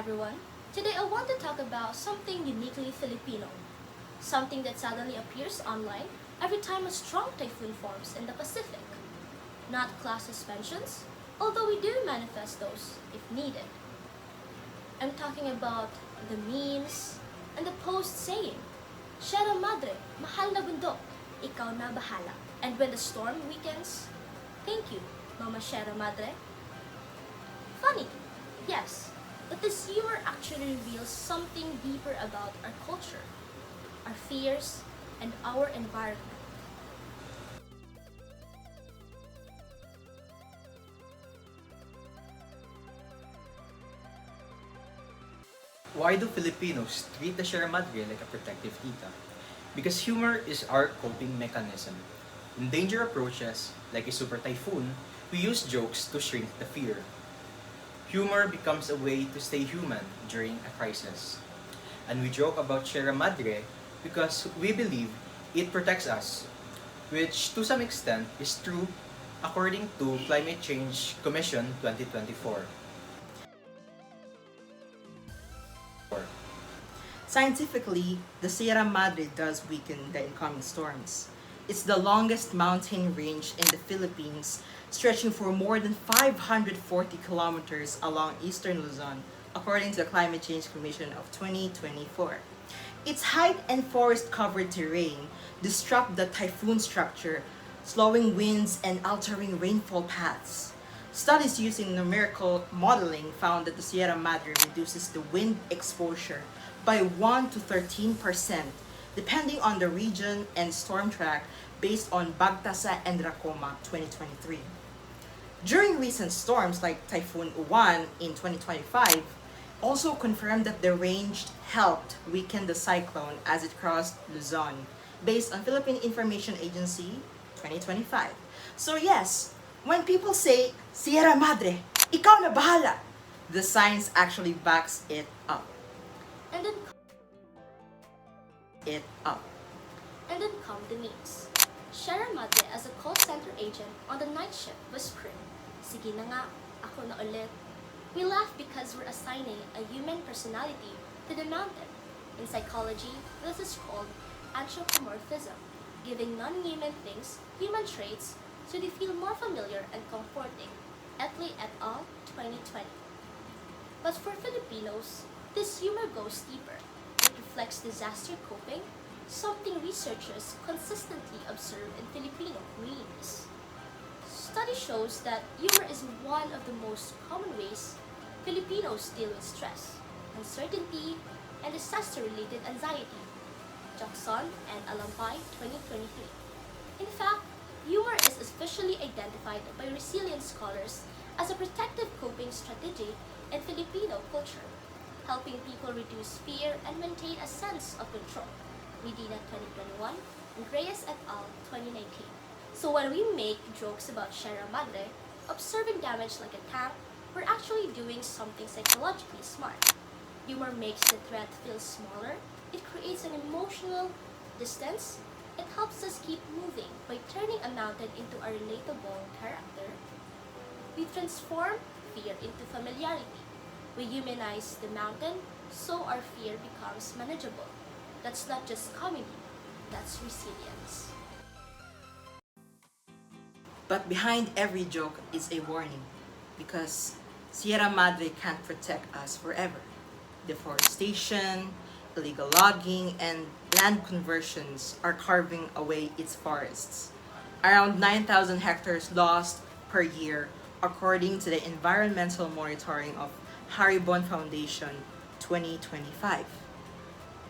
everyone. Today I want to talk about something uniquely Filipino. Something that suddenly appears online every time a strong typhoon forms in the Pacific. Not class suspensions, although we do manifest those if needed. I'm talking about the memes and the post saying, Sierra Madre, mahal na bundok, ikaw na bahala. And when the storm weakens, thank you, Mama Sierra Madre. Funny, yes, but this humor actually reveals something deeper about our culture, our fears, and our environment. Why do Filipinos treat the Sierra Madre like a protective tita? Because humor is our coping mechanism. When danger approaches, like a super typhoon, we use jokes to shrink the fear. Humor becomes a way to stay human during a crisis. And we joke about Sierra Madre because we believe it protects us, which to some extent is true according to Climate Change Commission 2024. Scientifically, the Sierra Madre does weaken the incoming storms. It's the longest mountain range in the Philippines, stretching for more than 540 kilometers along eastern Luzon, according to the Climate Change Commission of 2024. Its height and forest-covered terrain disrupt the typhoon structure, slowing winds and altering rainfall paths. Studies using numerical modeling found that the Sierra Madre reduces the wind exposure by 1 to 13%, depending on the region and storm track based on Bagtasa and Racoma 2023. During recent storms like Typhoon Uwan in 2025, also confirmed that the range helped weaken the cyclone as it crossed Luzon, based on Philippine Information Agency 2025. So yes, when people say, Sierra Madre, ikaw na bahala, the science actually backs it up. And then, It up. and then come the memes. Sierra Madre as a call center agent on the night shift whispering, Sige na nga, ako na ulit. We laugh because we're assigning a human personality to the mountain. In psychology, this is called anthropomorphism, giving non-human things human traits so they feel more familiar and comforting. Etley et al. 2020. But for Filipinos, this humor goes deeper. It reflects disaster coping, something researchers consistently observe in Filipino communities. Study shows that humor is one of the most common ways Filipinos deal with stress, uncertainty, and disaster-related anxiety. Jackson and Alampay 2023. In fact, humor is especially identified by resilient scholars as a protective coping strategy in Filipino culture, helping people reduce fear and maintain a sense of control. Medina 2021 and Reyes et al. 2019. So when we make jokes about Sierra Madre, observing damage like a tank, we're actually doing something psychologically smart. Humor makes the threat feel smaller, it creates an emotional distance, it helps us keep moving by turning a mountain into a relatable character. We transform fear into familiarity. We humanize the mountain, so our fear becomes manageable. That's not just comedy, that's resilience. But behind every joke is a warning, because Sierra Madre can't protect us forever. Deforestation, illegal logging, and land conversions are carving away its forests. Around 9,000 hectares lost per year, according to the Environmental Monitoring of Haribon Foundation 2025.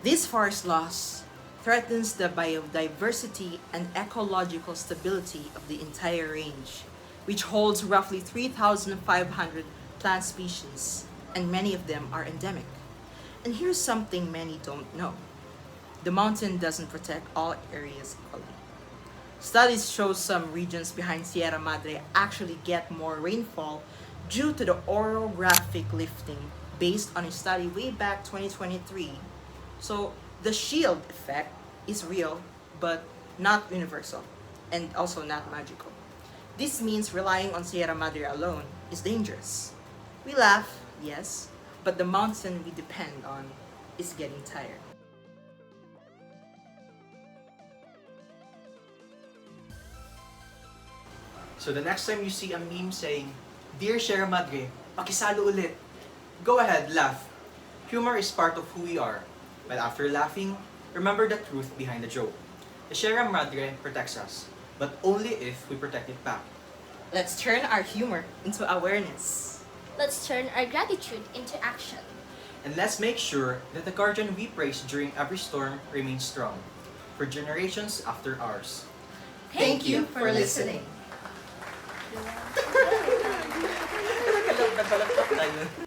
This forest loss threatens the biodiversity and ecological stability of the entire range, which holds roughly 3,500 plant species, and many of them are endemic. And here's something many don't know. The mountain doesn't protect all areas equally. Studies show some regions behind Sierra Madre actually get more rainfall due to the orographic lifting based on a study way back 2023. So the shield effect is real, but not universal, and also not magical. This means relying on Sierra Madre alone is dangerous. We laugh, yes, but the mountain we depend on is getting tired. So the next time you see a meme saying, "Dear Sierra Madre, pakisalo ulit," go ahead, laugh. Humor is part of who we are. But after laughing, remember the truth behind the joke. The Sierra Madre protects us, but only if we protect it back. Let's turn our humor into awareness. Let's turn our gratitude into action. And let's make sure that the guardian we praise during every storm remains strong, for generations after ours. Thank you for listening. Nagkalap na tayo.